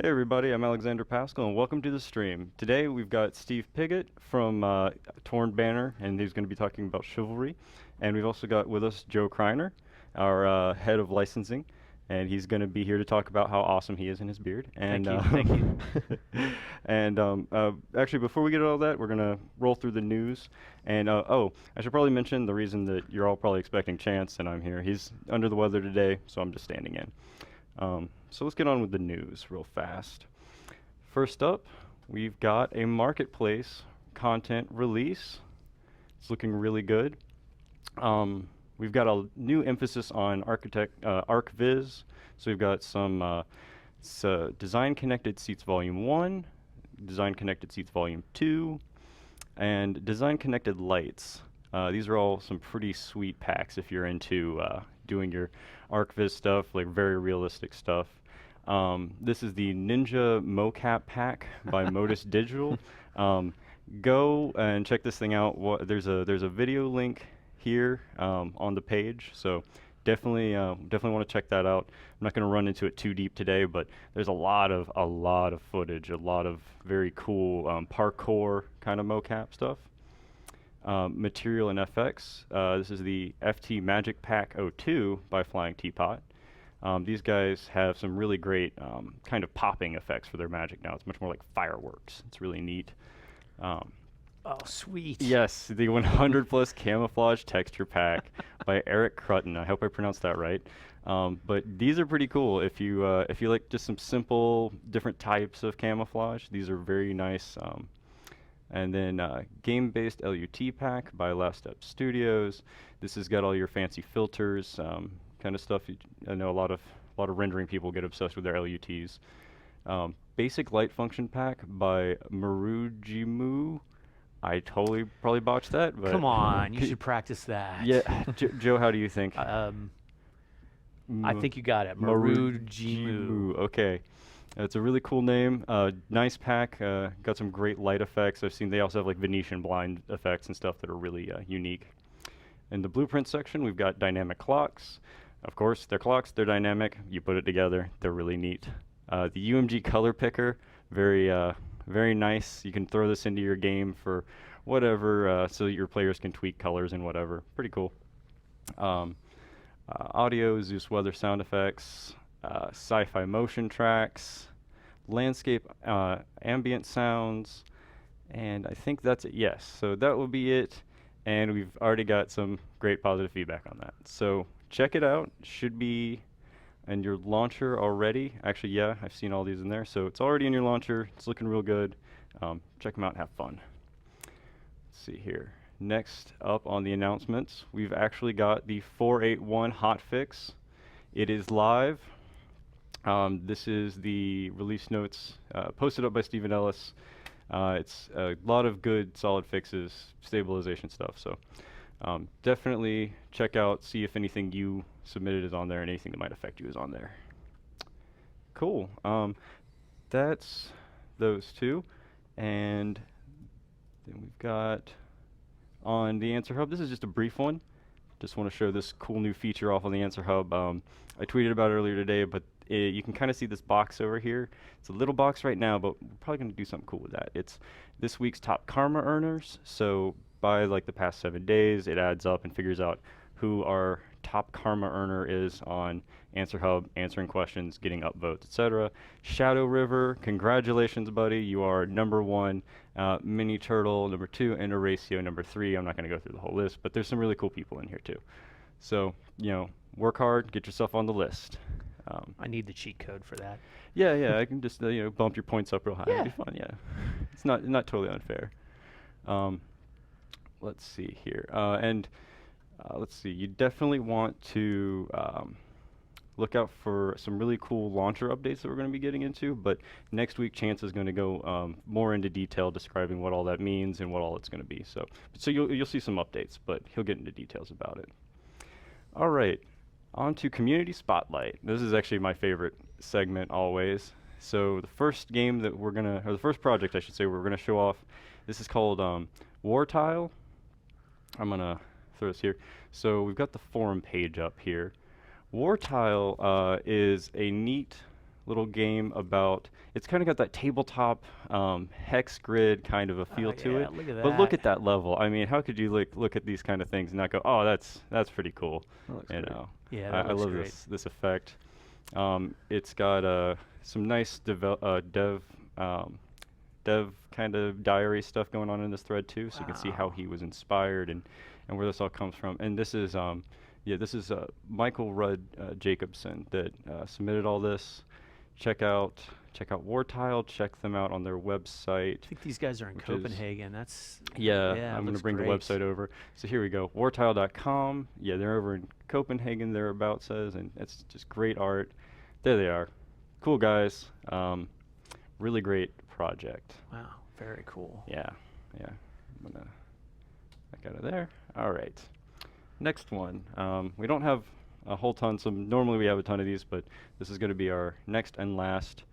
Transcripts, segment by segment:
Hey everybody, I'm Alexander Paschall and welcome to the stream. Today we've got Steve Piggott from Torn Banner and he's going to be talking about Chivalry. And we've also got with us Joe Kreiner, our head of licensing, and he's going to be here to talk about how awesome he is in his beard. And Thank you. and actually, before we get to all that, we're going to roll through the news. And oh, I should probably mention the reason that you're all probably expecting Chance and I'm here. He's under the weather today, so I'm just standing in. So let's get on with the news real fast. First up, we've got a marketplace content release. It's looking really good. We've got a new emphasis on ArcViz. So we've got some Design Connected Seats Volume 1, Design Connected Seats Volume 2, and Design Connected Lights. These are all some pretty sweet packs if you're into doing your ArcViz stuff, like very realistic stuff. This is the Ninja Mocap Pack by Modus Digital. Go and check this thing out. There's a video link here on the page, so definitely want to check that out. I'm not going to run into it too deep today, but there's a lot of footage, a lot of very cool parkour kind of mocap stuff. Material and FX. This is the FT Magic Pack 02 by Flying Teapot. These guys have some really great kind of popping effects for their magic now. It's much more like fireworks. It's really neat. Oh, sweet. Yes, the 100 plus camouflage texture pack by Eric Crutton. I hope I pronounced that right. But these are pretty cool. If you like just some simple different types of camouflage, these are very nice. And then game-based LUT pack by Last Step Studios. This has got all your fancy filters, kind of stuff. I know a lot of rendering people get obsessed with their LUTs. Basic light function pack by Marujimu. I totally probably botched that, but Come on, you should practice that. yeah, Joe, how do you think? I think you got it. Marujimu. Okay. It's a really cool name. Nice pack. Got some great light effects. I've seen they also have like Venetian blind effects and stuff that are really unique. In the blueprint section, we've got dynamic clocks. Of course, they're clocks. They're dynamic. You put it together. They're really neat. The UMG color picker, very nice. You can throw this into your game for whatever, so your players can tweak colors and whatever. Pretty cool. Audio, Zeus weather sound effects. Sci-fi motion tracks, landscape ambient sounds, and I think that's it. Yes, so that will be it, and we've already got some great positive feedback on that. So check it out. Should be in your launcher already. Actually, yeah, I've seen all these in there, so it's already in your launcher. It's looking real good. Check them out and have fun. Let's see here. Next up on the announcements, we've actually got the 481 hotfix. It is live. This is the release notes posted up by Stephen Ellis. It's a lot of good, solid fixes, stabilization stuff. So definitely check out, see if anything you submitted is on there and anything that might affect you is on there. Cool. That's those two. And then we've got on the Answer Hub, this is just a brief one. Just want to show this cool new feature off on the Answer Hub. I tweeted about it earlier today, but you can kind of see this box over here. It's a little box right now, but we're probably going to do something cool with that. It's this week's top karma earners. So by like the past 7 days, it adds up and figures out who our top karma earner is on Answer Hub, answering questions, getting upvotes, etc. Shadow River, congratulations, buddy. You are number 1. Mini Turtle, number 2, and Horatio, number 3. I'm not going to go through the whole list, but there's some really cool people in here too. So, work hard, get yourself on the list. I need the cheat code for that. Yeah, I can just bump your points up real high. Yeah. It'd be fun. Yeah, it's not totally unfair. Let's see here, and let's see. You definitely want to look out for some really cool launcher updates that we're going to be getting into. But next week, Chance is going to go more into detail describing what all that means and what all it's going to be. So you'll see some updates, but he'll get into details about it. All right. On to Community Spotlight. This is actually my favorite segment always. So the first game that the first project I should say, we're gonna show off. This is called War Tile. I'm gonna throw this here. So we've got the forum page up here. War Tile is a neat little game about. It's kind of got that tabletop hex grid kind of a feel to it. Look at that. But look at that level. I mean, how could you look at these kind of things and not go, oh, that's pretty cool. You know. Yeah, I love great. this effect. It's got some nice dev kind of diary stuff going on in this thread too, so you can see how he was inspired and where this all comes from. And this is Michael Rudd Jacobson that submitted all this. Check out Wartile. Check them out on their website. I think these guys are in Copenhagen. That's I'm going to bring the website over. So here we go. Wartile.com. Yeah, they're over in Copenhagen. Their about says, and it's just great art. There they are. Cool guys. Really great project. Wow, very cool. Yeah. I'm gonna back out of there. All right. Next one. We don't have a whole ton. Normally we have a ton of these, but this is going to be our next and last.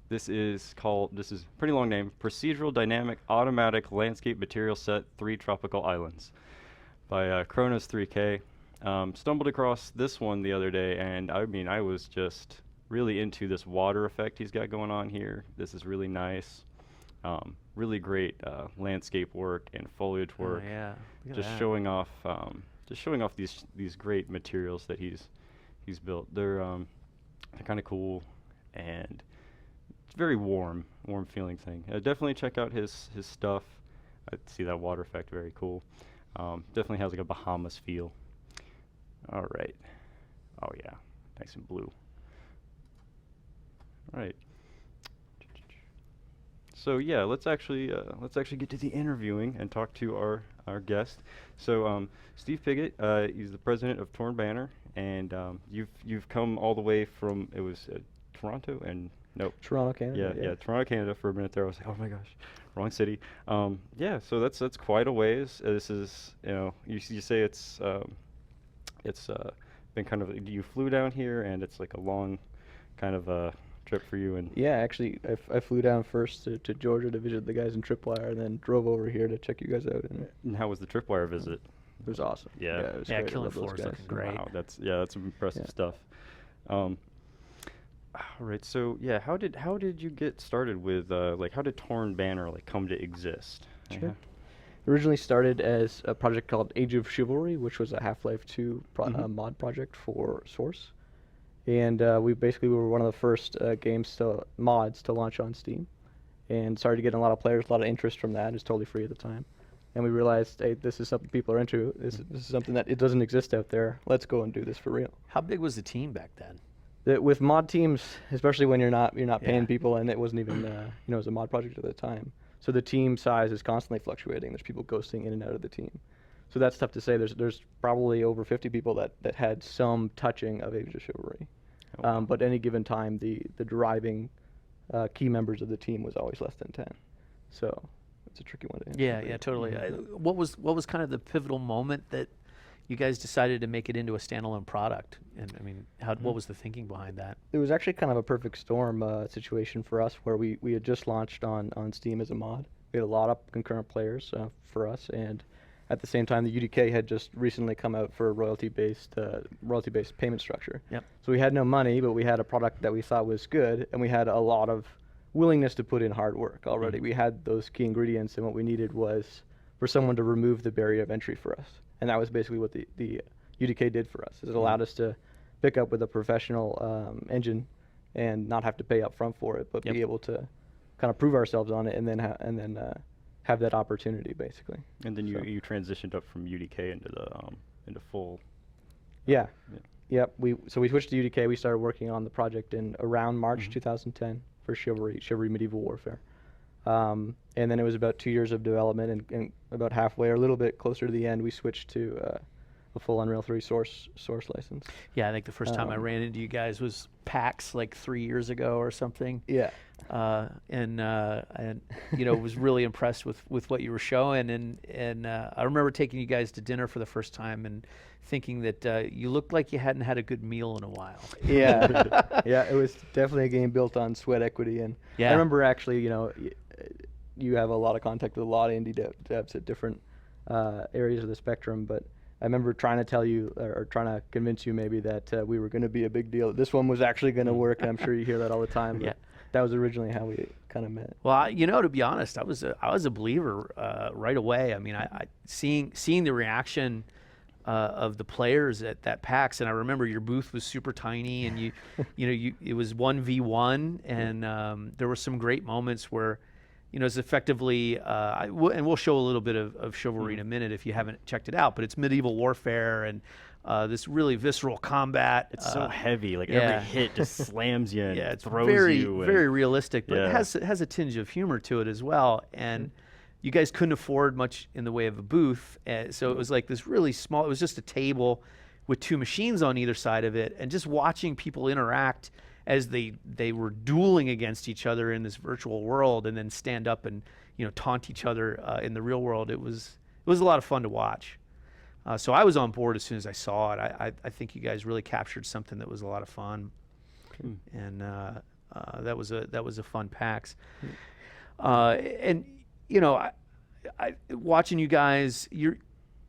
This is a pretty long name, Procedural Dynamic Automatic Landscape Material Set 3 Tropical Islands by Kronos 3K. Stumbled across this one the other day, and I mean, I was just really into this water effect he's got going on here. This is really nice. Really great landscape work and foliage work. Oh, yeah. Just showing off these great materials that he's built. They're kind of cool, and it's very warm feeling thing. Definitely check out his stuff. I see that water effect, very cool. Definitely has like a Bahamas feel. All right. Oh yeah, nice and blue. All right. So yeah, let's actually get to the interviewing and talk to our guest. So Steve Piggott, he's the president of Torn Banner, and you've come all the way from Toronto and Toronto, Canada. Yeah, Toronto, Canada. For a minute there, I was like, oh my gosh, wrong city. Yeah, so that's quite a ways. This is you say it's been kind of, you flew down here and it's like a long kind of trip for you. And yeah, actually I flew down first to Georgia to visit the guys in Tripwire, and then drove over here to check you guys out. And how was the Tripwire visit? It was awesome. Yeah, it was yeah, great. Killing Floor is looking great. Wow, that's impressive stuff. All right, so yeah, how did you get started with how did Torn Banner come to exist? Sure. Originally started as a project called Age of Chivalry, which was a Half-Life 2 mod project for Source, and we were one of the first mods to launch on Steam, and started getting a lot of players, a lot of interest from that. It was totally free at the time, and we realized, hey, this is something people are into. This is something that it doesn't exist out there. Let's go and do this for real. How big was the team back then? With mod teams, especially when you're not paying people, and it wasn't even it was a mod project at the time. So the team size is constantly fluctuating. There's people ghosting in and out of the team. So that's tough to say. There's probably over 50 people that had some touching of Age of Chivalry. Oh, wow. But any given time, the driving key members of the team was always less than 10. So it's a tricky one to answer. Yeah, totally. What was kind of the pivotal moment that you guys decided to make it into a standalone product? And I mean, what was the thinking behind that? It was actually kind of a perfect storm situation for us, where we had just launched on Steam as a mod. We had a lot of concurrent players for us, and at the same time, the UDK had just recently come out for a royalty-based payment structure. Yep. So we had no money, but we had a product that we thought was good, and we had a lot of willingness to put in hard work already. Mm-hmm. We had those key ingredients, and what we needed was for someone to remove the barrier of entry for us. And that was basically what the UDK did for us. It allowed us to pick up with a professional engine and not have to pay up front for it, but be able to kind of prove ourselves on it, and then have that opportunity, basically. And then you transitioned up from UDK into full. Yeah. Yep. So we switched to UDK. We started working on the project in around March 2010 for Chivalry Medieval Warfare. And then it was about 2 years of development, and about halfway, or a little bit closer to the end, we switched to a full Unreal 3 source license. Yeah, I think the first time I ran into you guys was PAX 3 years ago or something. Yeah. And was really impressed with what you were showing, and I remember taking you guys to dinner for the first time and thinking that you looked like you hadn't had a good meal in a while. Yeah. Yeah, it was definitely a game built on sweat equity, and I remember actually, you have a lot of contact with a lot of indie devs at different areas of the spectrum, but I remember trying to tell you or trying to convince you maybe that we were going to be a big deal. This one was actually going to work, and I'm sure you hear that all the time. Yeah. That was originally how we kind of met. Well, to be honest, I was a believer right away. I mean, I seeing the reaction of the players at that PAX, and I remember your booth was super tiny, and it was 1v1, and there were some great moments where, it's effectively, and we'll show a little bit of Chivalry in a minute if you haven't checked it out, but it's medieval warfare and this really visceral combat. It's so heavy, like yeah. every hit just slams you and it's throws very, you. very realistic, but Yeah. it has a tinge of humor to it as well. And you guys couldn't afford much in the way of a booth, so it was like this really small. It was just a table with 2 machines on either side of it, and just watching people interact as they were dueling against each other in this virtual world, and then stand up and taunt each other in the real world. It was a lot of fun to watch. So I was on board as soon as I saw it. I think you guys really captured something that was a lot of fun, and that was a fun PAX. And I watching you guys, you're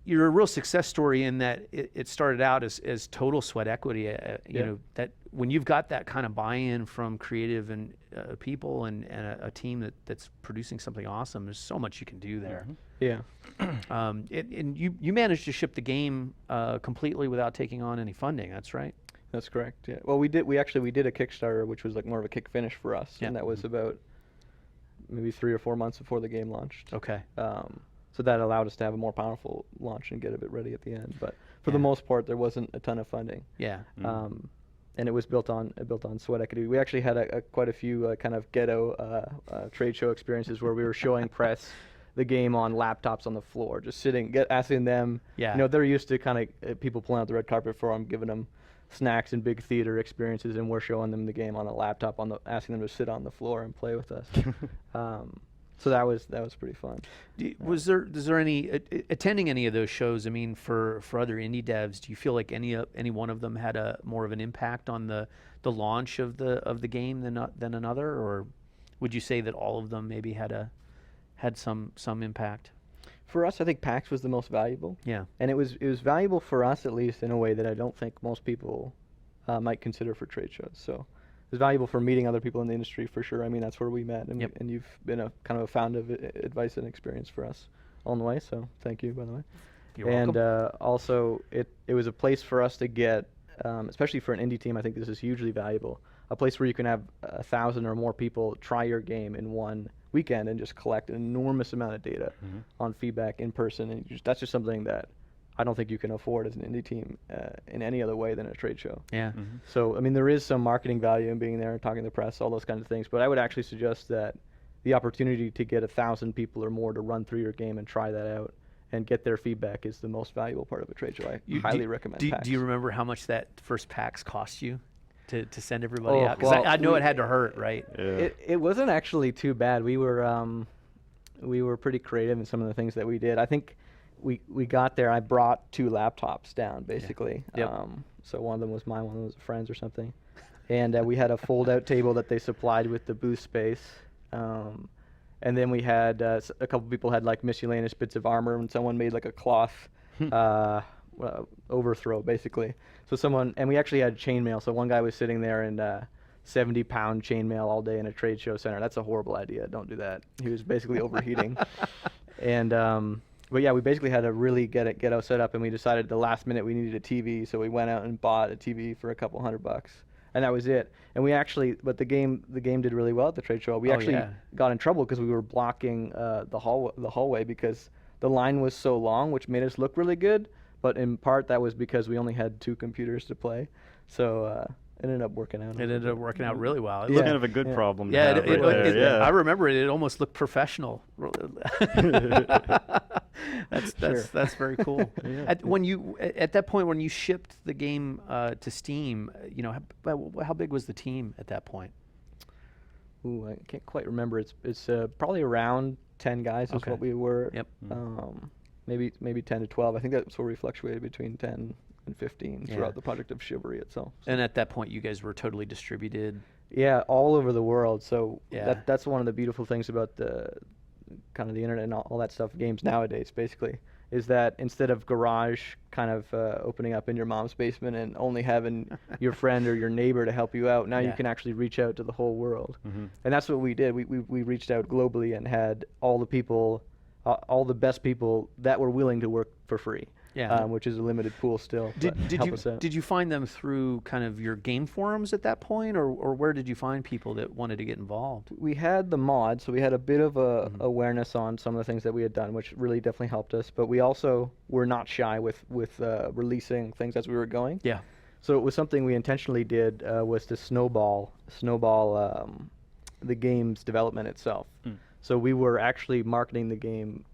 a real success story in that it started out as total sweat equity. That when you've got that kind of buy-in from creative and people and a team that's producing something awesome, there's so much you can do there. Yeah. And you managed to ship the game completely without taking on any funding. That's right. That's correct. Yeah. Well, we did a Kickstarter, which was like more of a kick finish for us, Yeah. and that was about maybe 3 or 4 months before the game launched. Okay. So that allowed us to have a more powerful launch and get a bit ready at the end. But for Yeah. the most part, there wasn't a ton of funding. Yeah. And it was built on sweat equity. We actually had quite a few kind of ghetto trade show experiences where we were showing press the game on laptops on the floor, just asking them. Yeah. They're used to kind of people pulling out the red carpet for them, giving them snacks and big theater experiences, and we're showing them the game on a laptop, asking them to sit on the floor and play with us. So that was pretty fun. Was there any attending any of those shows? I mean, for other indie devs, do you feel like any one of them had a more of an impact on the launch of the game than another, or would you say that all of them maybe had some impact? For us, I think PAX was the most valuable. Yeah. And it was valuable for us, at least in a way that I don't think most people might consider for trade shows. So it was valuable for meeting other people in the industry, for sure. I mean, that's where we met, and, Yep. and you've been a kind of a fount of advice and experience for us along the way. So thank you, by the way. You're and welcome. also, it was a place for us to get, especially for an indie team. I think this is hugely valuable. A place where you can have 1,000 or more people try your game in one weekend and just collect an enormous amount of data on feedback in person, and that's just something that I don't think you can afford as an indie team in any other way than a trade show. Yeah. So, I mean, there is some marketing value in being there and talking to the press, all those kinds of things, but I would actually suggest that the opportunity to get 1,000 people or more to run through your game and try that out and get their feedback is the most valuable part of a trade show. I highly recommend PAX. Do you remember how much that first PAX cost you to send everybody Oh, out? Because well, I know it had to hurt, right? Yeah. It wasn't actually too bad. We were pretty creative in some of the things that we did. I think we got there. I brought 2 laptops down, basically. Yep. So one of them was mine, one of them was a friend's or something. And we had a fold-out table that they supplied with the booth space. And then we had a couple people had like miscellaneous bits of armor, and someone made like a cloth overthrow, basically. And we actually had chainmail. So one guy was sitting there in 70-pound chainmail all day in a trade show center. That's a horrible idea. Don't do that. He was basically overheating. And but yeah, we basically had to really get us set up, and we decided the last minute we needed a TV, so we went out and bought a TV for a couple $100, and that was it. And but the game did really well at the trade show. We actually got in trouble because we were blocking the hallway because the line was so long, which made us look really good. But in part, that was because we only had 2 computers to play, so it ended up working out. It ended up working out really well. It's kind of a good problem to Yeah, have right there. Yeah. I remember it. It almost looked professional. That's very cool. Yeah. At that point when you shipped the game to Steam, how big was the team at that point? Ooh, I can't quite remember. It's probably around 10 guys is what we were. Yep. Maybe 10 to 12. I think that's where we fluctuated between 10 and 15 throughout the project of Chivalry itself. So. And at that point, you guys were totally distributed. Yeah, all over the world. So that's one of the beautiful things about the kind of the internet and all that stuff, games nowadays, basically, is that instead of garage kind of opening up in your mom's basement and only having your friend or your neighbor to help you out, now you can actually reach out to the whole world. And that's what we did. We reached out globally and had all the people, all the best people that were willing to work for free. Which is a limited pool still. Did you find them through kind of your game forums at that point, or where did you find people that wanted to get involved? We had the mod, so we had a bit of awareness on some of the things that we had done, which really definitely helped us. But we also were not shy with releasing things as we were going. Yeah. So it was something we intentionally did was to snowball the game's development itself. So we were actually marketing the game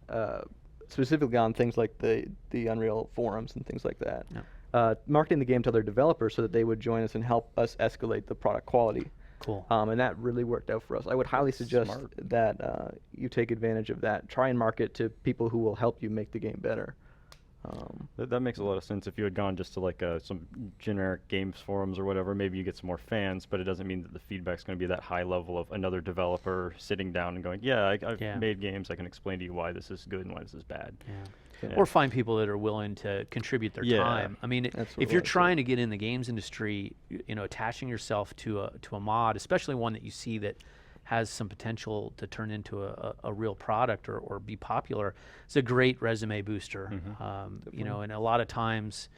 specifically on things like the Unreal forums and things like that. Marketing the game to other developers so that they would join us and help us escalate the product quality. Cool. And that really worked out for us. I would highly suggest that you take advantage of that. Try and market to people who will help you make the game better. That makes a lot of sense. If you had gone just to like some generic games forums or whatever, maybe you get some more fans, but it doesn't mean that the feedback's going to be that high level of another developer sitting down and going, I've made games, I can explain to you why this is good and why this is bad. Or find people that are willing to contribute their time. I mean, if you're trying to get in the games industry, attaching yourself to a mod, especially one that you see that has some potential to turn into a real product or be popular, it's a great resume booster. And a lot of times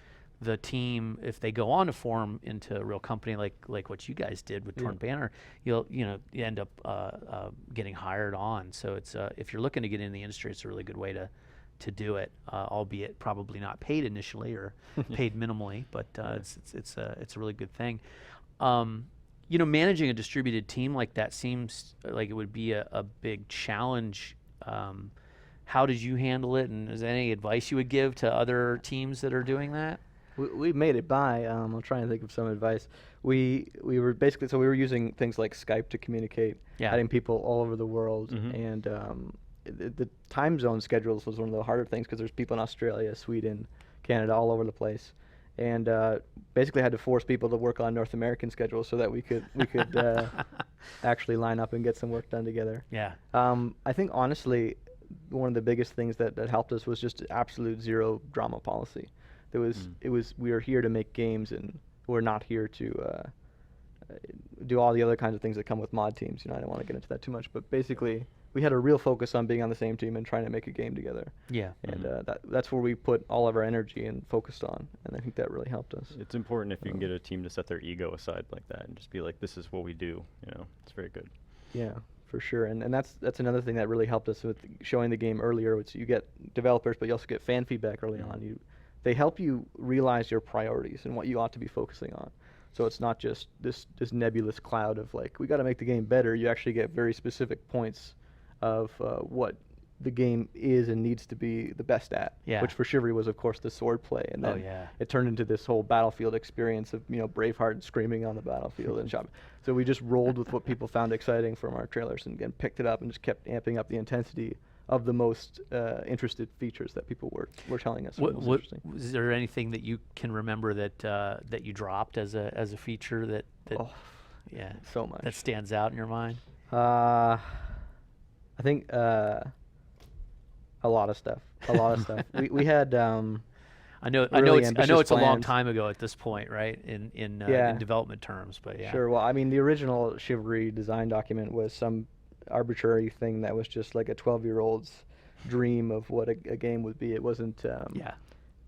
the team, if they go on to form into a real company like what you guys did with Torn Banner, you end up getting hired on. So it's if you're looking to get in the industry, it's a really good way to do it, albeit probably not paid initially or paid minimally, but it's a really good thing. Managing a distributed team like that seems like it would be a big challenge. How did you handle it, and is there any advice you would give to other teams that are doing that? We made it by. I'm trying to think of some advice. We were basically, so we were using things like Skype to communicate, adding people all over the world, and the time zone schedules was one of the harder things because there's people in Australia, Sweden, Canada, all over the place. And basically had to force people to work on North American schedules so that we could actually line up and get some work done together. I think honestly, one of the biggest things that helped us was just absolute zero drama policy. We are here to make games, and we're not here to do all the other kinds of things that come with mod teams. I don't want to get into that too much, but basically we had a real focus on being on the same team and trying to make a game together. And that's where we put all of our energy and focused on, and I think that really helped us. It's important if you can get a team to set their ego aside like that and just be like, this is what we do. It's very good. Yeah, for sure. And that's another thing that really helped us with showing the game earlier, which you get developers, but you also get fan feedback early on. They help you realize your priorities and what you ought to be focusing on. So it's not just this nebulous cloud of like, we got to make the game better. You actually get very specific points of what the game is and needs to be the best at, which for Chivalry was, of course, the sword play. And then it turned into this whole battlefield experience of, Braveheart screaming on the battlefield and shop. So we just rolled with what people found exciting from our trailers and again picked it up and just kept amping up the intensity of the most interested features that people were telling us. Was there anything that you can remember that you dropped as a feature that so much that stands out in your mind? I think a lot of stuff. We had. I know it's a long time ago at this point, right? In development terms, but Sure. Well, I mean, the original Chivalry design document was some arbitrary thing that was just like a 12-year-old's dream of what a game would be. It wasn't.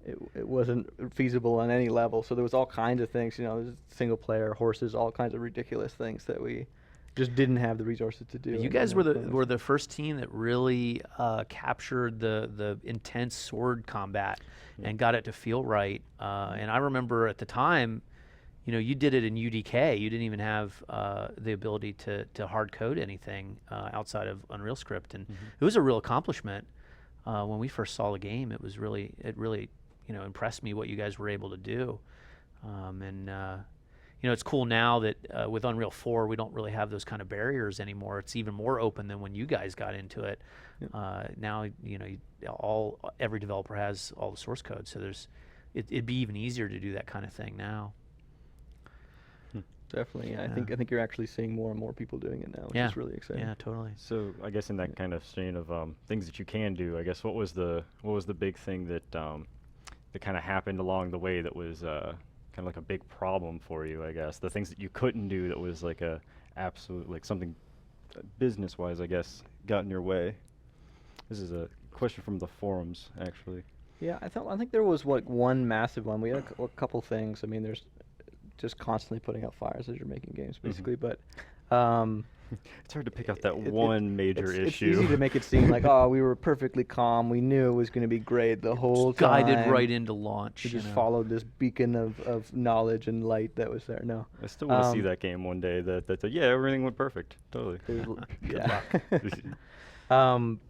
It wasn't feasible on any level. So there was all kinds of things. Single player, horses, all kinds of ridiculous things that we just didn't have the resources to do. You guys were the first team that really captured the intense sword combat and got it to feel right. And I remember at the time, you did it in UDK. You didn't even have the ability to hard code anything outside of Unreal Script, and it was a real accomplishment. When we first saw the game, it really impressed me what you guys were able to do. It's cool now that with Unreal 4, we don't really have those kind of barriers anymore. It's even more open than when you guys got into it. Now, every developer has all the source code, so it'd be even easier to do that kind of thing now. Definitely. Yeah. Yeah. I think you're actually seeing more and more people doing it now, which is really exciting. Yeah, totally. So I guess in that kind of strain of things that you can do, I guess what was the big thing that that kind of happened along the way that was kind of like a big problem for you? I guess the things that you couldn't do that was like a absolute like something business wise, I guess, got in your way. This is a question from the forums, actually. Yeah, I think there was one massive one. We had a couple things. I mean, there's just constantly putting out fires as you're making games, basically. But it's hard to pick out that one major issue. It's easy to make it seem like, oh, we were perfectly calm. We knew it was going to be great the whole time. Guided right into launch. We just followed this beacon of knowledge and light that was there. No, I still want to see that game one day. That yeah, everything went perfect. Totally. Yeah.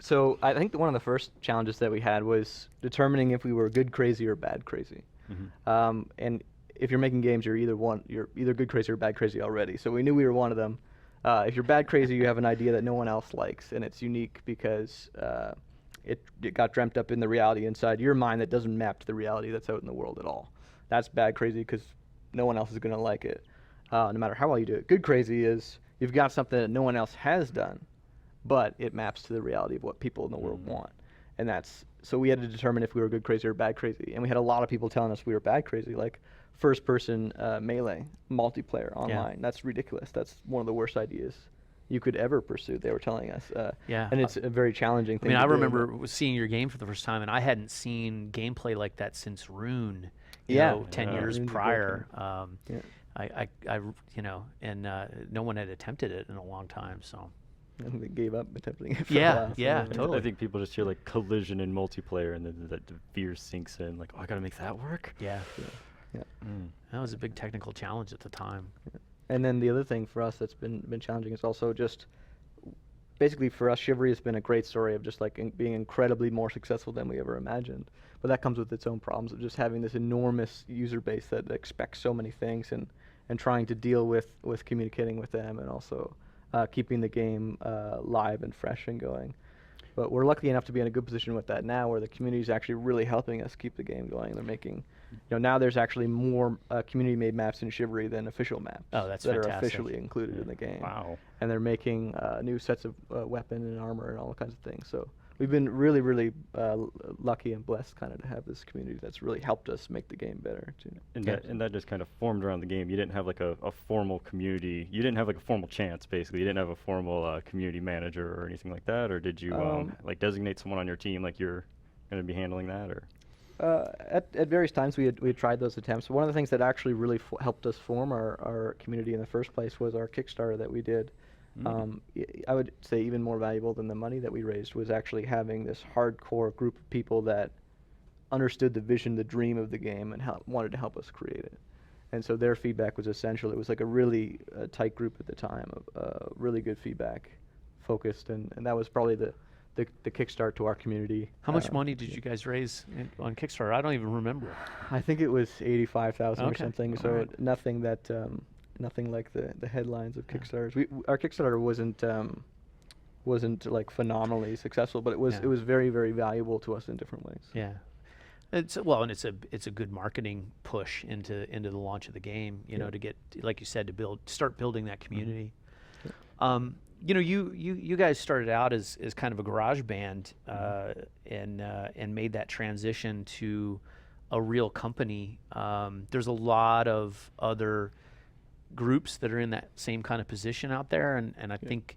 So I think one of the first challenges that we had was determining if we were good crazy or bad crazy. And if you're making games, you're either good crazy or bad crazy already. So we knew we were one of them. If you're bad crazy, you have an idea that no one else likes, and it's unique because it got dreamt up in the reality inside your mind that doesn't map to the reality that's out in the world at all. That's bad crazy because no one else is going to like it, no matter how well you do it. Good crazy is you've got something that no one else has done, but it maps to the reality of what people in the world want. And so we had to determine if we were good crazy or bad crazy. And we had a lot of people telling us we were bad crazy, like first-person melee multiplayer online. Yeah. That's ridiculous. That's one of the worst ideas you could ever pursue, they were telling us. And it's a very challenging thing. I mean, I remember seeing your game for the first time, and I hadn't seen gameplay like that since Rune, you know, 10 years prior. I you know, and no one had attempted it in a long time, so. I think they gave up attempting it for a while. Yeah, totally. I think people just hear like collision in multiplayer, and then that fear sinks in. Like, oh, I gotta make that work. Yeah. That was a big technical challenge at the time. And then the other thing for us that's been challenging is also just basically for us, Chivalry has been a great story of just like being incredibly more successful than we ever imagined. But that comes with its own problems of just having this enormous user base that expects so many things and trying to deal with communicating with them and also keeping the game live and fresh and going. But we're lucky enough to be in a good position with that now, where the community is actually really helping us keep the game going. They're making, now there's actually more community-made maps in Chivalry than official maps. Oh, that's that fantastic. Are officially included in the game. Wow. And they're making new sets of weapon and armor and all kinds of things. So we've been really, really lucky and blessed kind of to have this community that's really helped us make the game better too. And that just kind of formed around the game. You didn't have like a formal community. You didn't have like a formal chance, basically. You didn't have a formal community manager or anything like that, or did you like designate someone on your team like you're going to be handling that, or? At various times we had tried those attempts. One of the things that actually really helped us form our community in the first place was our Kickstarter that we did. I would say even more valuable than the money that we raised was actually having this hardcore group of people that understood the vision, the dream of the game, and wanted to help us create it. And so their feedback was essential. It was like a really tight group at the time of really good feedback, focused, and that was probably the kickstart to our community. How much money did you guys raise on Kickstarter? I don't even remember. I think it was 85,000 or something. So right. Nothing that. Nothing like the headlines of Kickstarters. Our Kickstarter wasn't like phenomenally successful, but it was very, very valuable to us in different ways. Yeah, it's a good marketing push into the launch of the game. You know, to get, like you said, to start building that community. You know, you guys started out as kind of a garage band, and made that transition to a real company. There's a lot of other groups that are in that same kind of position out there, and I think,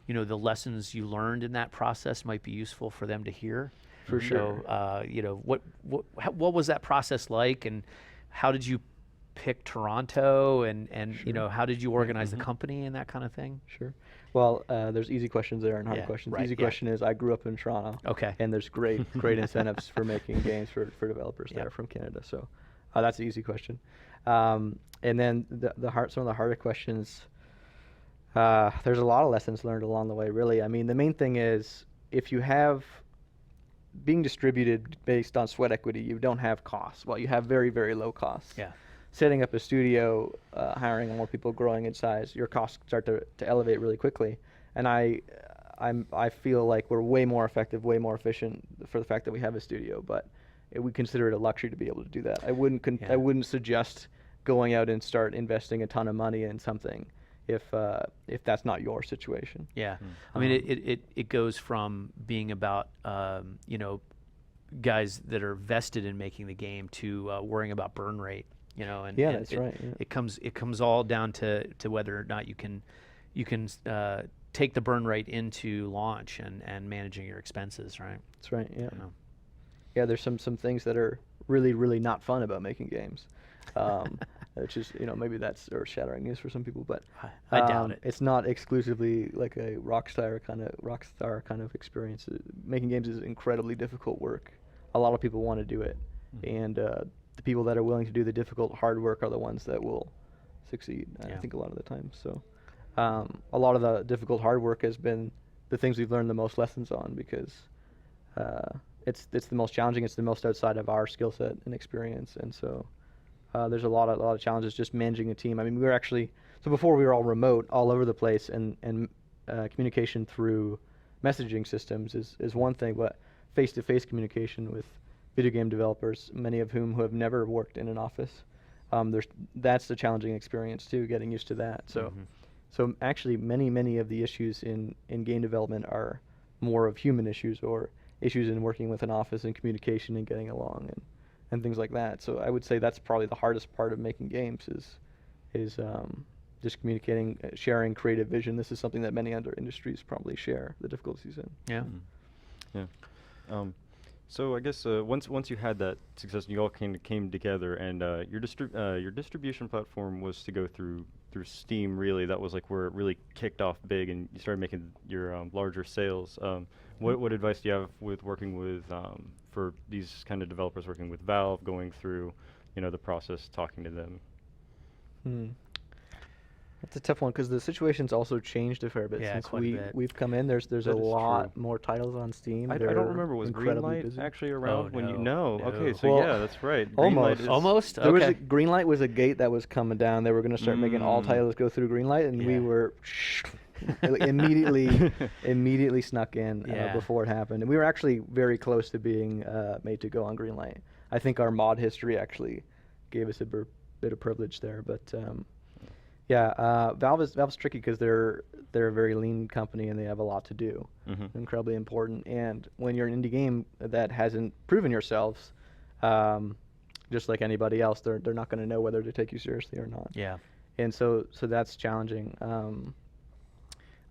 you know, the lessons you learned in that process might be useful for them to hear. For sure. So, you know, what was that process like, and how did you pick Toronto, and you know, how did you organize the company and that kind of thing? Sure. Well, there's easy questions there and hard questions. Right, easy question is I grew up in Toronto. Okay. And there's great incentives for making games for developers that are from Canada. So that's an easy question. And then some of the harder questions, there's a lot of lessons learned along the way, really. I mean, the main thing is if you have being distributed based on sweat equity, you don't have costs. Well, you have very, very low costs. Yeah. Setting up a studio, hiring more people, growing in size, your costs start to elevate really quickly. And I feel like we're way more effective, way more efficient for the fact that we have a studio, but we consider it a luxury to be able to do that. I wouldn't suggest going out and start investing a ton of money in something if that's not your situation. Yeah. I mean, it goes from being about, you know, guys that are vested in making the game to worrying about burn rate, you know, and Yeah, and that's right. Yeah. it comes all down to whether or not you can take the burn rate into launch and managing your expenses, right? That's right. Yeah. You know. Yeah, there's some things that are really, really not fun about making games, which is, you know, maybe that's earth-shattering news for some people, but I doubt it. It's not exclusively like a Rockstar kind of experience. Making games is incredibly difficult work. A lot of people want to do it, and the people that are willing to do the difficult, hard work are the ones that will succeed. I think a lot of the time. So, a lot of the difficult, hard work has been the things we've learned the most lessons on, because it's the most challenging. It's the most outside of our skill set and experience, and so there's a lot of challenges just managing a team. I mean, we were actually before we were all remote, all over the place, and communication through messaging systems is one thing, but face-to-face communication with video game developers, many of whom who have never worked in an office, that's a challenging experience too, getting used to that. So, so actually, many of the issues in game development are more of human issues, or issues in working with an office and communication and getting along and things like that. So I would say that's probably the hardest part of making games is just communicating, sharing creative vision. This is something that many other industries probably share the difficulties in. Yeah. Yeah. So I guess once you had that success, you all came together, and your distribution platform was to go through Steam. Really, that was like where it really kicked off big, and you started making your larger sales. What advice do you have with working with for these kind of developers, working with Valve, going through, you know, the process, talking to them? That's a tough one, because the situation's also changed a fair bit Yeah, since quite a bit. we've come in. There's That a is lot true. more titles on Steam. I They're don't remember. Was incredibly Greenlight busy. actually around when you? No, No. no. Okay, so Well, yeah, that's right. almost. Greenlight is Almost? There was Okay. Greenlight was a gate that was coming down. They were going to start making all titles go through Greenlight, and we Yeah. were immediately snuck in Yeah. before it happened. And we were actually very close to being made to go on Greenlight. I think our mod history actually gave us a bit of privilege there, but Valve's tricky because they're a very lean company and they have a lot to do, incredibly important. And when you're an indie game that hasn't proven yourselves, just like anybody else, they're not going to know whether to take you seriously or not. Yeah. And so that's challenging.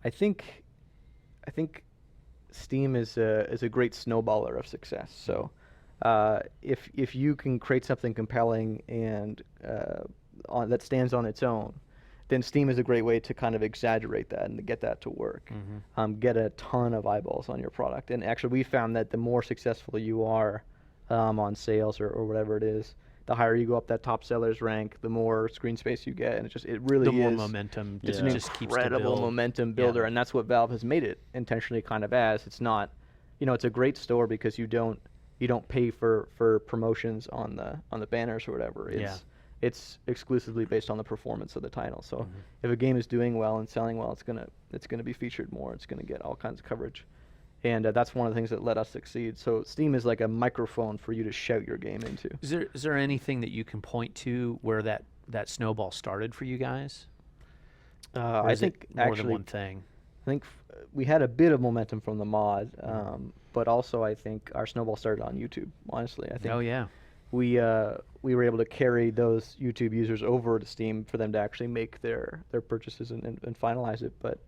I think Steam is a great snowballer of success. So if you can create something compelling and that stands on its own, then Steam is a great way to kind of exaggerate that and to get that to work. Get a ton of eyeballs on your product. And actually, we found that the more successful you are on sales or whatever it is, the higher you go up that top sellers rank, the more screen space you get, and it really The more is. momentum It's it an just keeps to incredible build. momentum builder, Yeah. and that's what Valve has made it intentionally kind of as. It's not, it's a great store because you don't pay for promotions on the banners or whatever. It's exclusively based on the performance of the title. So if a game is doing well and selling well, it's gonna be featured more. It's gonna get all kinds of coverage, and that's one of the things that let us succeed. So Steam is like a microphone for you to shout your game into. Is there anything that you can point to where that snowball started for you guys? Or I is it think more actually than one thing. I think we had a bit of momentum from the mod, but also I think our snowball started on YouTube. Honestly, I think Oh yeah. we were able to carry those YouTube users over to Steam for them to actually make their purchases and finalize it. But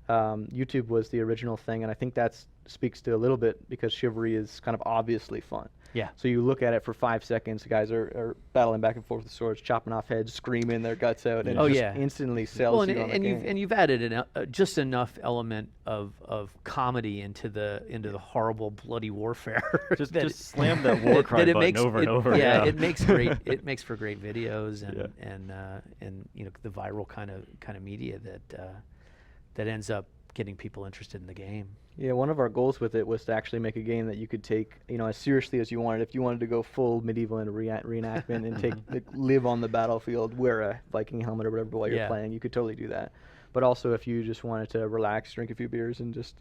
YouTube was the original thing, and I think that speaks to a little bit because Chivalry is kind of obviously fun. Yeah. So you look at it for 5 seconds, the guys are battling back and forth with swords, chopping off heads, screaming their guts out, and Oh, it just yeah. instantly sells Well, you on the and game. you've added just enough element of comedy into the horrible bloody warfare. Just that just slam that war cry it button makes over and it- over. Yeah, it makes for great videos Yeah. and the viral kind of media that ends up getting people interested in the game. Yeah, one of our goals with it was to actually make a game that you could take, as seriously as you wanted. If you wanted to go full medieval and reenactment and live on the battlefield, wear a Viking helmet or whatever while you're Yeah. playing, you could totally do that. But also, if you just wanted to relax, drink a few beers, and just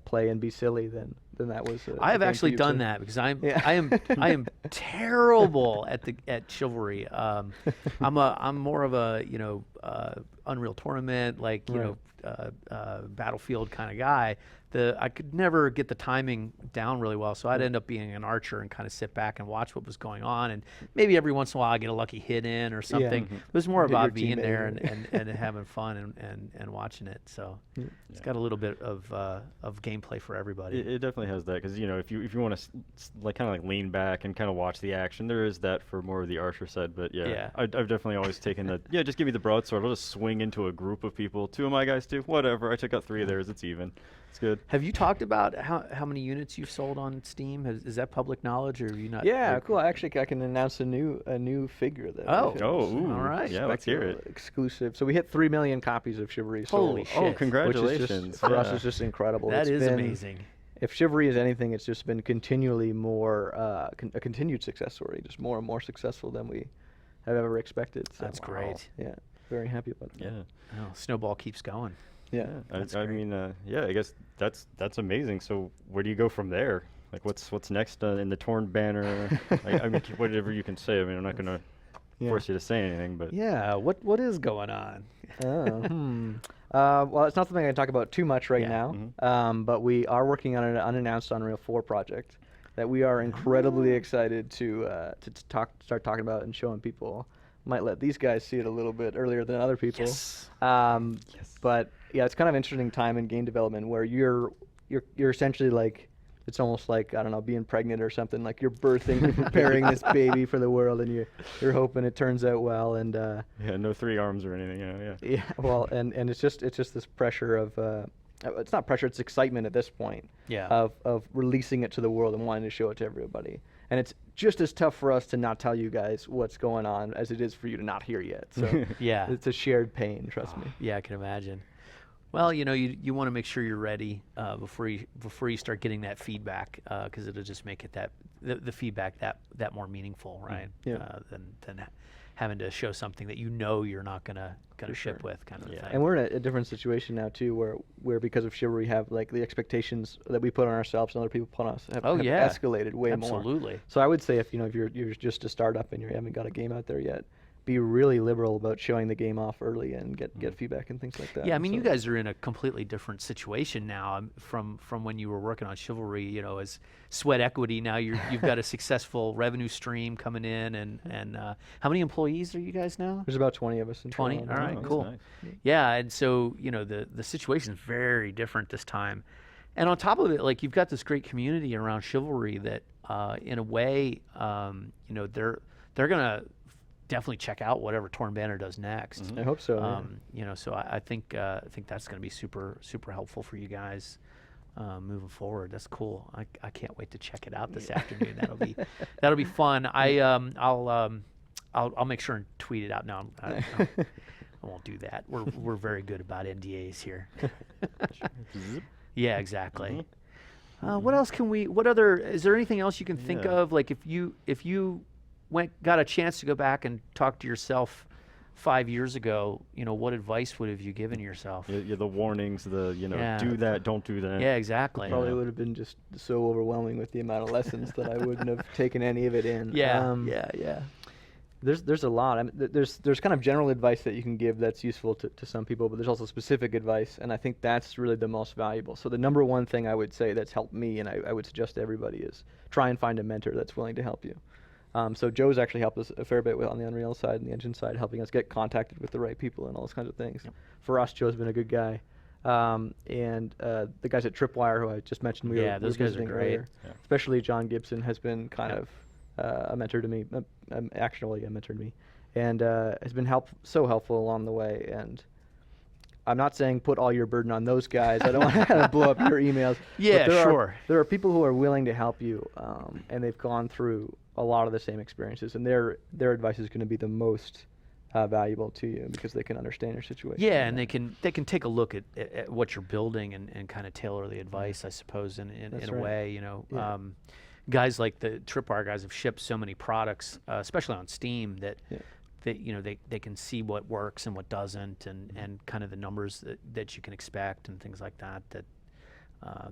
play and be silly, then then that was. I have game for actually you done too. that because Yeah. I am terrible at Chivalry. I'm more of a Unreal Tournament, like Right. Battlefield kind of guy. I could never get the timing down really well, so I'd end up being an archer and kind of sit back and watch what was going on, and maybe every once in a while I get a lucky hit in or something. Mhm. It was more Hit your about being teammate there or- and having fun and watching it. So it's got a little bit of gameplay for everybody. It definitely has that because if you want to like kind of like lean back and kind of watch the action, there is that for more of the archer side. But Yeah. I've definitely always taken that. Yeah, just give me the broadsword. I'll just swing into a group of people. 2 of my guys do whatever. I took out 3 of theirs. It's even. It's good. Have you talked about how many units you've sold on Steam? Is that public knowledge, or have you not? Yeah, like- cool. Actually, I can announce a new figure that. Oh. we finished. Oh, ooh. All right. Yeah, let's hear it. Exclusive. So we hit 3 million copies of Chivalry sold. Holy Oh, shit. Which is congratulations! just, for us Yeah. is just incredible. That It's is been- amazing. If Chivalry is anything, it's just been continually more a continued success story, just more and more successful than we have ever expected. So, That's great. Yeah, very happy about that. Yeah. Oh, snowball keeps going. Yeah. That's I great. mean, yeah, I guess that's amazing. So where do you go from there? Like, what's next in the torn banner? I mean, whatever you can say. I mean, I'm not gonna Yeah. force you to say anything, but Yeah. What is going on? Oh, well, it's not something I can talk about too much right Yeah. now, Mhm. but we are working on an unannounced Unreal 4 project that we are incredibly excited to start talking about and showing people. Might let these guys see it a little bit earlier than other people. Yes. Yes. But yeah, it's kind of interesting time in game development where you're essentially like, it's almost like, I don't know, being pregnant or something. Like you're birthing, you're preparing this baby for the world, and you're hoping it turns out well. And yeah, no 3 arms or anything. Yeah. yeah, well, and it's just this pressure of it's not pressure, it's excitement at this point Yeah. of releasing it to the world and wanting to show it to everybody. And it's just as tough for us to not tell you guys what's going on as it is for you to not hear yet. So Yeah. it's a shared pain, trust me. Yeah, I can imagine. Well, you want to make sure you're ready before you start getting that feedback, because it'll just make it the feedback that more meaningful, right? Yeah. Than having to show something that you're not gonna For ship sure. with, kind of Yeah. thing. And we're in a different situation now too, where because of Chivalry, have like the expectations that we put on ourselves and other people put on us have yeah. escalated way more. Absolutely. So I would say if you're just a startup and you haven't got a game out there yet, be really liberal about showing the game off early and get feedback and things like that. Yeah, I And mean, you so- guys are in a completely different situation now from when you were working on Chivalry. As Sweat Equity, now you've got a successful revenue stream coming in, and how many employees are you guys now? There's about 20 of us in 20? Toronto. All right, that's cool. nice. Yeah, and so the situation's very different this time, and on top of it, like you've got this great community around Chivalry that, in a way, they're gonna definitely check out whatever Torn Banner does next. I hope so. Yeah. So I think that's going to be super super helpful for you guys moving forward. That's cool. I can't wait to check it out this afternoon. That'll be fun. I'll make sure and tweet it out. No, I won't do that. We're very good about NDAs here. Zip. Yeah, exactly. Mhm. What else is there anything else you can think Yeah. of? Like if you got a chance to go back and talk to yourself 5 years ago, what advice would have you given yourself? Yeah, the warnings, Yeah. do that, don't do that. Yeah, exactly. Probably Yeah. would have been just so overwhelming with the amount of lessons that I wouldn't have taken any of it in. Yeah. There's a lot. I mean, there's kind of general advice that you can give that's useful to some people, but there's also specific advice, and I think that's really the most valuable. So the number one thing I would say that's helped me, and I would suggest to everybody, is try and find a mentor that's willing to help you. So Joe's actually helped us a fair bit on the Unreal side and the engine side, helping us get contacted with the right people and all those kinds of things. Yep. For us, Joe's been a good guy. And the guys at Tripwire, who I just mentioned, we were Those guys are visiting great. earlier, Yeah. especially John Gibson has been kind Yep. of a mentor to me, actually a mentor to me, and has been so helpful along the way. And I'm not saying put all your burden on those guys. I don't want to blow up your emails. Yeah, but sure. There are people who are willing to help you, and they've gone through a lot of the same experiences, and their advice is going to be the most valuable to you because they can understand your situation. Yeah, and they can take a look at what you're building and kind of tailor the advice, I suppose, in That's a right. way. Yeah. Guys like the Tripwire guys have shipped so many products, especially on Steam, that Yeah. they can see what works and what doesn't, and kind of the numbers that you can expect and things like that.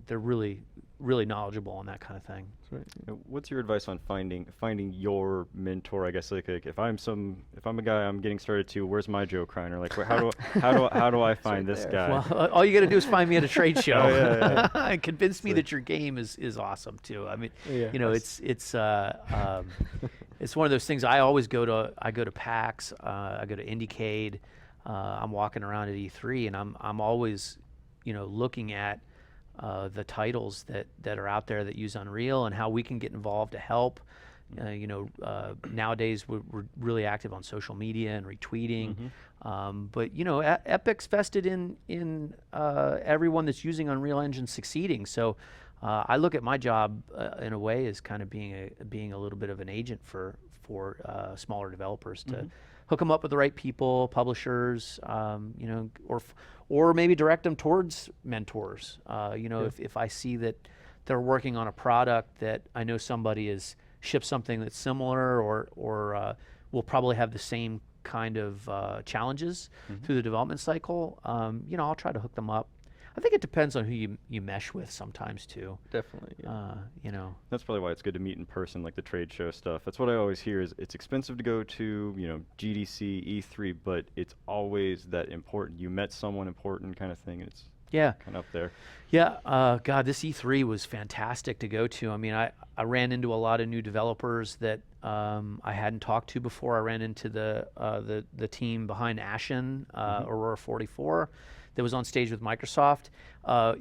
they're really knowledgeable on that kind of thing. That's right. What's your advice on finding your mentor? I guess like if I'm a guy I'm getting started too, where's my Joe Kreiner? Like how do I find this there. guy? Well, all you got to do is find me at a trade show and convince me So- that your game is awesome too. I mean, Yeah. you know, it's one of those things. I always go to PAX, I go to Indiecade. I'm walking around at E3, and I'm always, you know, looking at the titles that are out there that use Unreal and how we can get involved to help. You know, nowadays we're really active on social media and retweeting. But you know, Epic's vested in everyone that's using Unreal Engine succeeding. So I look at my job in a way as kind of being a little bit of an agent for smaller developers to hook them up with the right people, publishers, you know, or maybe direct them towards mentors. You know, if I see that they're working on a product that I know somebody has shipped something that's similar or will probably have the same kind of challenges through the development cycle, you know, I'll try to hook them up. I think it depends on who you mesh with sometimes too. Definitely. Yeah. You know. That's probably why it's good to meet in person, like the trade show stuff. That's what I always hear is it's expensive to go to, you know, GDC, E3, but it's always that important. You met someone important kind of thing, and it's Yeah. kind of up there. Yeah, God, this E3 was fantastic to go to. I mean, I ran into a lot of new developers that I hadn't talked to before. I ran into the team behind Ashen, Aurora 44, that was on stage with Microsoft.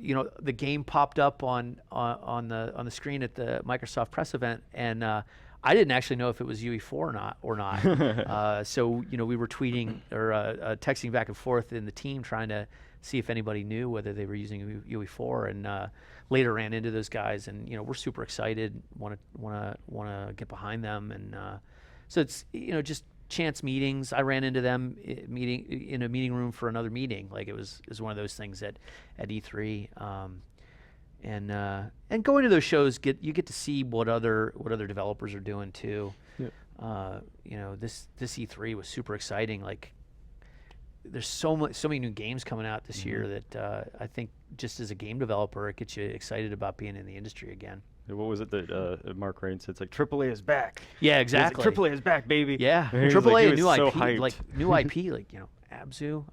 You know, the game popped up on the screen at the Microsoft press event, and I didn't actually know if it was UE4 or not. So you know, we were tweeting or texting back and forth in the team trying to see if anybody knew whether they were using UE4, and later ran into those guys, and you know, we're super excited, want to get behind them, and so it's, you know, just chance meetings. I ran into them in a meeting room for another meeting. Like it was one of those things at E3, and going to those shows, you get to see what other developers are doing too. Yep. You know, this E3 was super exciting. Like there's so many new games coming out this year that I think just as a game developer, it gets you excited about being in the industry again. What was it that Mark Rain said? It's like AAA is back. Yeah, exactly. AAA is back, baby. Yeah, And he was AAA, like, he a new was so IP, hyped. like new IP, like, you know, Abzu.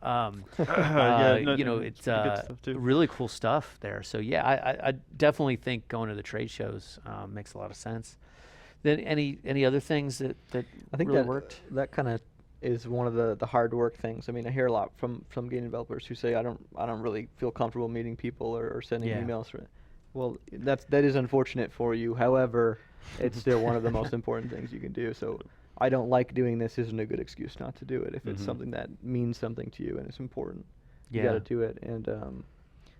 You know, it's pretty good stuff, too. really cool stuff there. So yeah, I definitely think going to the trade shows makes a lot of sense. Then any other things that I think really that worked? that kind of is one of the hard work things. I mean, I hear a lot from game developers who say I don't really feel comfortable meeting people or sending Yeah. emails. Well, that is unfortunate for you. However, it's still one of the most important things you can do. So I don't like doing this isn't a good excuse not to do it. If it's something that means something to you and it's important, you got to do it. And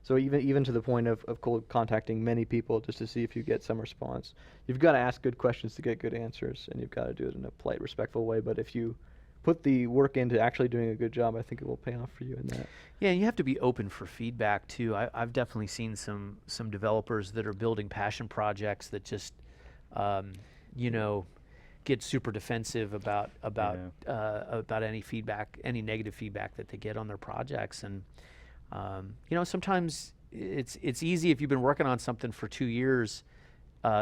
so even to the point of cold contacting many people just to see if you get some response, you've got to ask good questions to get good answers, and you've got to do it in a polite, respectful way. But if you put the work into actually doing a good job, I think it will pay off for you in that. Yeah, you have to be open for feedback too. I've definitely seen some developers that are building passion projects that just, you know, get super defensive about any feedback, any negative feedback that they get on their projects, and you know, sometimes it's easy if you've been working on something for 2 years,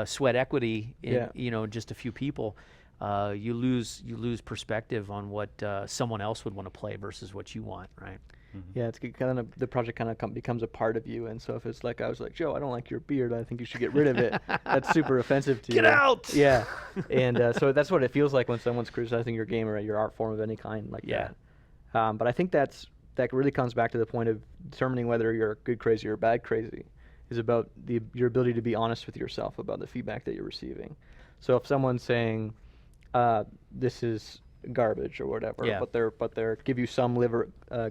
sweat equity in you know, just a few people. You lose perspective on what someone else would want to play versus what you want, right? Yeah, it's kind of the project kind of becomes a part of you, and so if it's like I was like, Joe, I don't like your beard, I think you should get rid of it. That's super offensive to you. Get out! Yeah, and so that's what it feels like when someone's criticizing your game or your art form of any kind like that. But I think that really comes back to the point of determining whether you're good crazy or bad crazy, is about your ability to be honest with yourself about the feedback that you're receiving. So if someone's saying, this is garbage or whatever, but they're give you some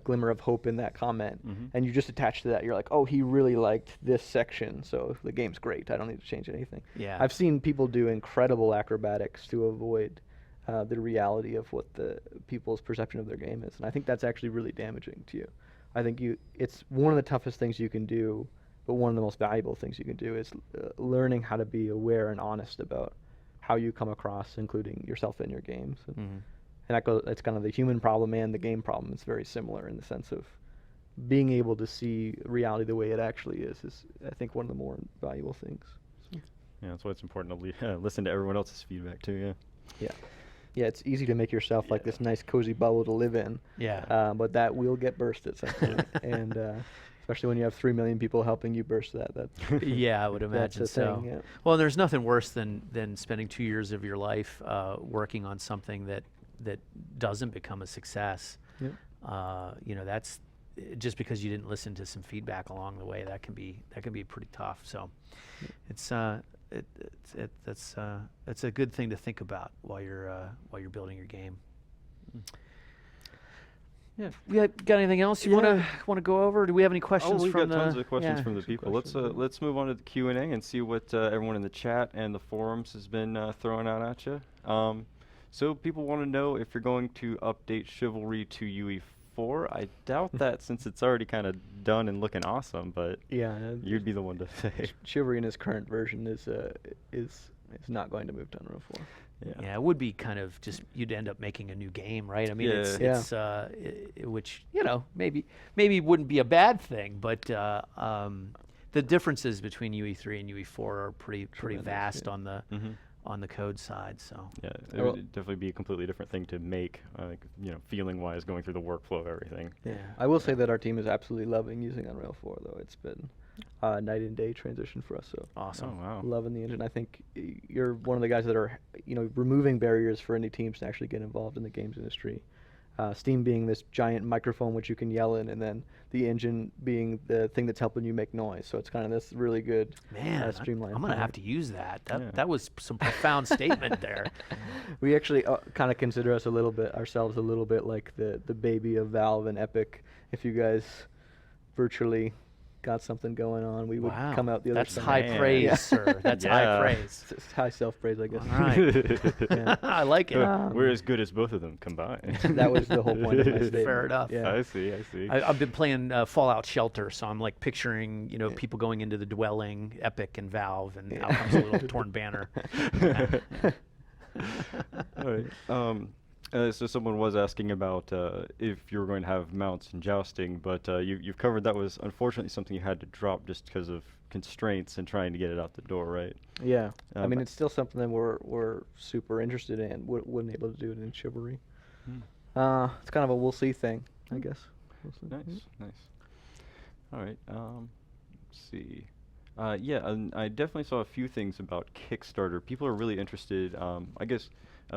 glimmer of hope in that comment, and you just attach to that, you're like, oh, he really liked this section, so the game's great, I don't need to change anything. Yeah. I've seen people do incredible acrobatics to avoid the reality of what the people's perception of their game is, and I think that's actually really damaging to you. I think it's one of the toughest things you can do, but one of the most valuable things you can do is learning how to be aware and honest about how you come across, including yourself in your games. And that it's kind of the human problem and the game problem. It's very similar in the sense of being able to see reality the way it actually is I think one of the more valuable things. So. Yeah, that's why it's important to listen to everyone else's feedback too. Yeah. Yeah, it's easy to make yourself like this nice cozy bubble to live in. Yeah. But that will get burst at some point, and especially when you have 3 million people helping you burst that. That's Yeah, I would that's imagine a so. thing. Yeah. Well, there's nothing worse than spending 2 years of your life working on something that doesn't become a success. Yep. That's just because you didn't listen to some feedback along the way. That can be pretty tough. So, it's a good thing to think about while you're building your game. Yeah. We got anything else you want to go over? Do we have any questions we've from got tons of questions from the Some people. questions, Let's move on to the Q&A and see what everyone in the chat and the forums has been throwing out at you. So people want to know if you're going to update Chivalry to UE4. I doubt that since it's already kind of done and looking awesome, but Yeah. you'd be the one to say. Chivalry in its current version is not going to move to Unreal 4. Yeah, it would be kind of just you'd end up making a new game, right? I mean, which maybe wouldn't be a bad thing, but the differences between UE3 and UE4 are pretty vast on the on the code side. So yeah, it would definitely be a completely different thing to make, feeling wise, going through the workflow of everything. Yeah, I will say that our team is absolutely loving using Unreal 4, though. It's been night and day transition for us. So awesome. Oh, wow. Loving the engine. I think you're one of the guys that are, removing barriers for any teams to actually get involved in the games industry. Steam being this giant microphone which you can yell in, and then the engine being the thing that's helping you make noise. So it's kind of this really good streamlined. I'm going to have to use that. That was some profound statement there. We actually kind of consider ourselves a little bit like the baby of Valve and Epic. If you guys virtually got something going on, we would come out the other That's side. high praise, sir. That's high praise. It's high self-praise, I guess. All right. I like it. We're as good as both of them combined. That was the whole point of my statement. Fair enough. Yeah. I see. I've been playing Fallout Shelter, so I'm like picturing, people going into the dwelling, Epic and Valve, and out comes a little torn banner. All right. So someone was asking about if you were going to have mounts and jousting, but you've covered that was unfortunately something you had to drop just because of constraints and trying to get it out the door, right? Yeah. I mean, it's still something that we're super interested in. Wasn't able to do it in Chivalry. It's kind of a we'll see thing, I guess. We'll see. Nice. All right. Let's see. And I definitely saw a few things about Kickstarter. People are really interested. I guess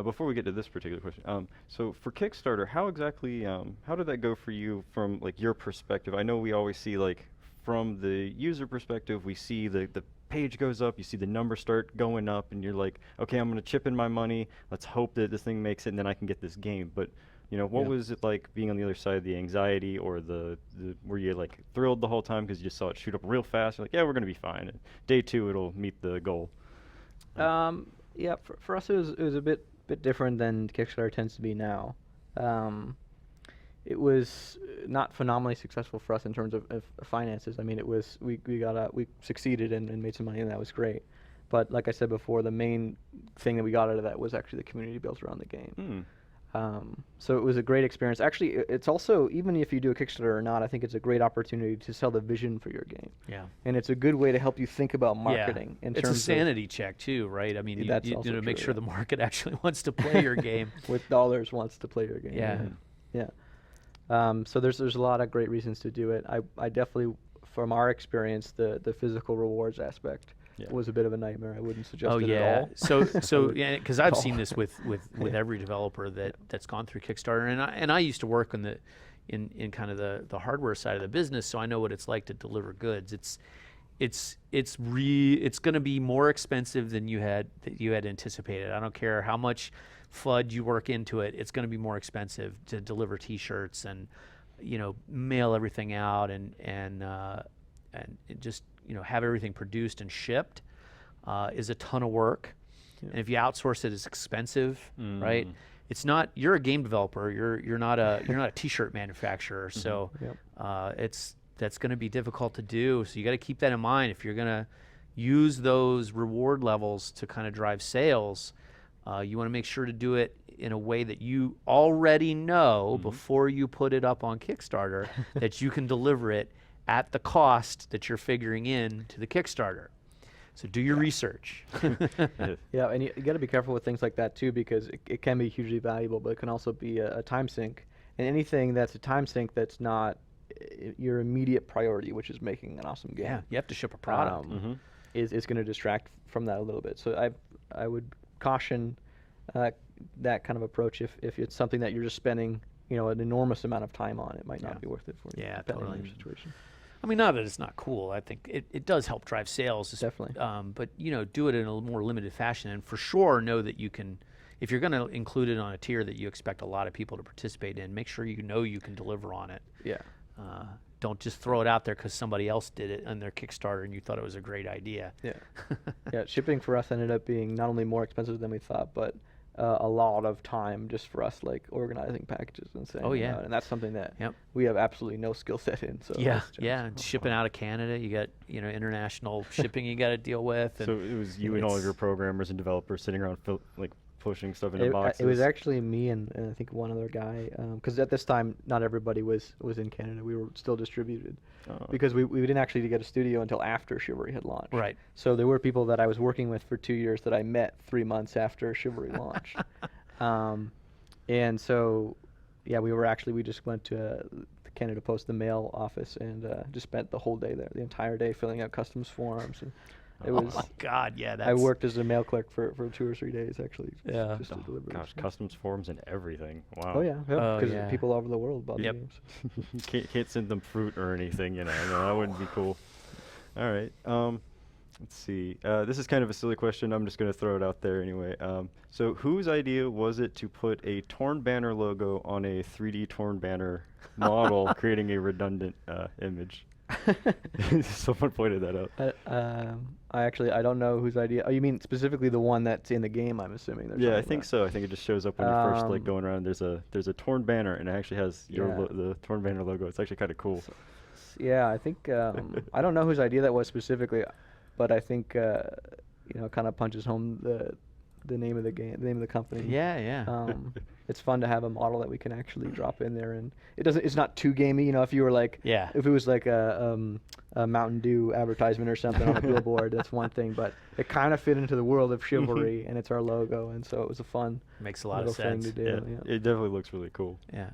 before we get to this particular question, so for Kickstarter, how exactly, how did that go for you from like your perspective? I know we always see like from the user perspective, we see the page goes up, you see the numbers start going up, and you're like, okay, I'm going to chip in my money. Let's hope that this thing makes it, and then I can get this game. But what was it like being on the other side, the anxiety or the were you like thrilled the whole time because you just saw it shoot up real fast? You're like, yeah, we're going to be fine. And day 2, it'll meet the goal. Yeah, for us, it was a bit different than Kickstarter tends to be now. It was not phenomenally successful for us in terms of finances. I mean, it was we succeeded and made some money, and that was great. But like I said before, the main thing that we got out of that was actually the community built around the game. So it was a great experience. Actually, it's also, even if you do a Kickstarter or not, I think it's a great opportunity to sell the vision for your game. Yeah. And it's a good way to help you think about marketing. Yeah. It's a sanity check too, right? I mean, you make sure the market actually wants to play your game. With dollars wants to play your game. Yeah. So there's a lot of great reasons to do it. I definitely, from our experience, the physical rewards aspect was a bit of a nightmare. I wouldn't suggest it at all. So yeah, because I've seen this with every developer that's gone through Kickstarter, and I used to work in kind of the hardware side of the business, so I know what it's like to deliver goods. It's going to be more expensive than you had anticipated. I don't care how much FUD you work into it. It's going to be more expensive to deliver T-shirts and mail everything out and just have everything produced and shipped is a ton of work. And if you outsource it, it's expensive, right? It's not. You're a game developer. You're not a T-shirt manufacturer. So that's going to be difficult to do. So you got to keep that in mind if you're going to use those reward levels to kind of drive sales. You want to make sure to do it in a way that you already know Mm-hmm. before you put it up on Kickstarter that you can deliver it at the cost that you're figuring in to the Kickstarter. So do your research. Yeah, and you got to be careful with things like that too, because it can be hugely valuable, but it can also be a time sink. And anything that's a time sink that's not your immediate priority, which is making an awesome game, Yeah, you have to ship a product. is going to distract from that a little bit. So I would caution that kind of approach if it's something that you're just spending an enormous amount of time on. It might not be worth it for you. Yeah, depending on totally. your situation. I mean, not that it's not cool. I think it does help drive sales. Definitely. But, do it in a more limited fashion. And for sure, know that you can, if you're going to include it on a tier that you expect a lot of people to participate in, make sure you know you can deliver on it. Yeah. Don't just throw it out there because somebody else did it on their Kickstarter and you thought it was a great idea. Yeah. Yeah. Shipping for us ended up being not only more expensive than we thought, but a lot of time just for us, like organizing packages and sending them out. And that's something that we have absolutely no skill set in. So yeah, and shipping out of Canada, you got international shipping you got to deal with. And So it was you and all of your programmers and developers sitting around pushing stuff into boxes. It was actually me and I think one other guy, because at this time not everybody was in Canada. We were still distributed because we didn't actually get a studio until after Chivalry had launched. Right. So there were people that I was working with for 2 years that I met 3 months after Chivalry launched. And so we just went to the Canada Post, the mail office, and just spent the whole day there, the entire day filling out customs forms. And it was, oh my God, yeah. I worked as a mail clerk for 2 or 3 days actually. Yeah. Just to deliver. Gosh, customs forms and everything. Wow. Oh yeah, because yeah. people all over the world bought the Yep. games. Can't send them fruit or anything, No, that wouldn't be cool. All right. Let's see. This is kind of a silly question. I'm just going to throw it out there anyway. So whose idea was it to put a Torn Banner logo on a 3D Torn Banner model, creating a redundant image? Someone pointed that out. I don't know whose idea. Oh, you mean specifically the one that's in the game? I'm assuming. Yeah, I think so. I think it just shows up when you're first going around. There's a torn banner, and it actually has the Torn Banner logo. It's actually kind of cool. Yeah, I think I don't know whose idea that was specifically, but I think kind of punches home the name of the game, the name of the company. Yeah. It's fun to have a model that we can actually drop in there, and it's not too gamey. If you were like, if it was like a Mountain Dew advertisement or something on a billboard, that's one thing. But it kind of fit into the world of Chivalry, and it's our logo, and so it was a fun. Makes a lot of thing sense. to do. Yeah, it definitely looks really cool. Yeah.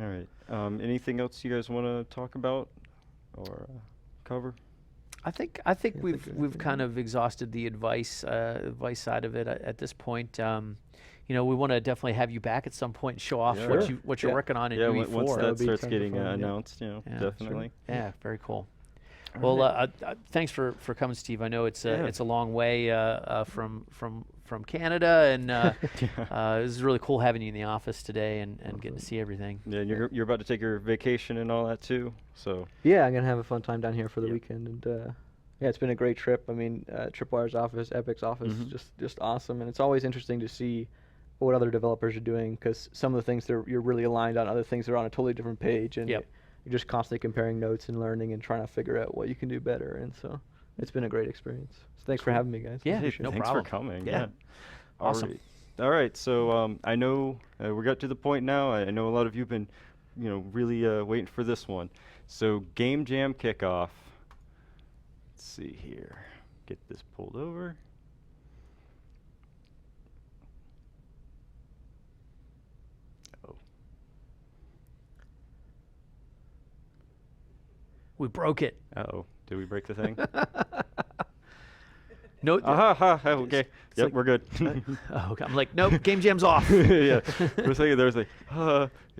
All right. Anything else you guys want to talk about or cover? I think we've kind of exhausted the advice side of it at this point. We want to definitely have you back at some point and show off what you're working on in UE4. Once that starts getting fun, announced, definitely. Sure. Yeah, very cool. Well, thanks for coming, Steve. I know it's a long way from Canada, and it was really cool having you in the office today and getting to see everything. Yeah, and you're about to take your vacation and all that too. So yeah, I'm gonna have a fun time down here for the weekend, and it's been a great trip. I mean, Tripwire's office, Epic's office, just awesome, and it's always interesting to see what other developers are doing, because some of the things you're really aligned on, other things are on a totally different page, and you're just constantly comparing notes and learning and trying to figure out what you can do better. And so it's been a great experience. So thanks for having me, guys. Yeah, thanks problem. for coming. Yeah. Awesome. All right. So I know we got to the point now. I know a lot of you've been, really waiting for this one. So Game Jam kickoff. Let's see here. Get this pulled over. We broke it. Uh-oh. Did we break the thing? No. Okay. Yep, we're good. Okay. I'm like, nope, Game Jam's off. Yeah. For a second there was like,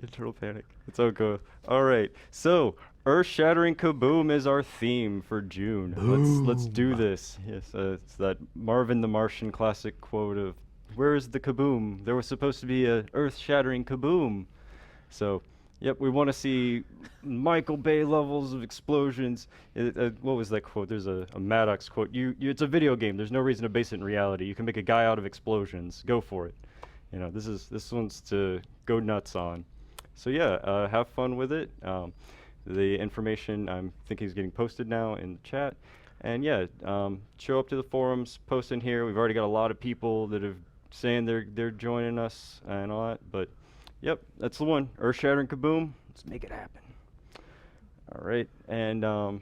internal panic. It's okay. All right. So, Earth-shattering kaboom is our theme for June. Let's do this. Yes, it's that Marvin the Martian classic quote of, "Where is the kaboom? There was supposed to be a earth-shattering kaboom." So, yep, we want to see Michael Bay levels of explosions. What was that quote? There's a Maddox quote. It's a video game. There's no reason to base it in reality. You can make a guy out of explosions. Go for it. This one's to go nuts on. So yeah, have fun with it. The information I'm thinking is getting posted now in the chat. And yeah, show up to the forums, post in here. We've already got a lot of people that have saying they're joining us and all that. But yep, that's the one. Earth Shattering Kaboom. Let's make it happen. All right, and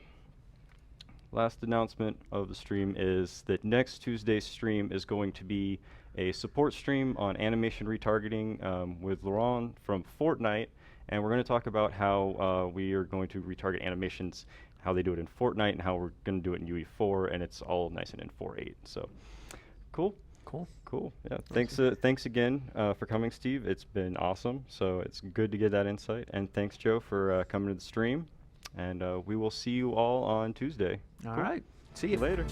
last announcement of the stream is that next Tuesday's stream is going to be a support stream on animation retargeting with Laurent from Fortnite, and we're going to talk about how we are going to retarget animations, how they do it in Fortnite, and how we're going to do it in UE4, and it's all nice and in 4.8. So, cool. Cool. Yeah. Thanks again for coming, Steve. It's been awesome. So it's good to get that insight, and thanks, Joe, for coming to the stream. And we will see you all on Tuesday. All right. See you later.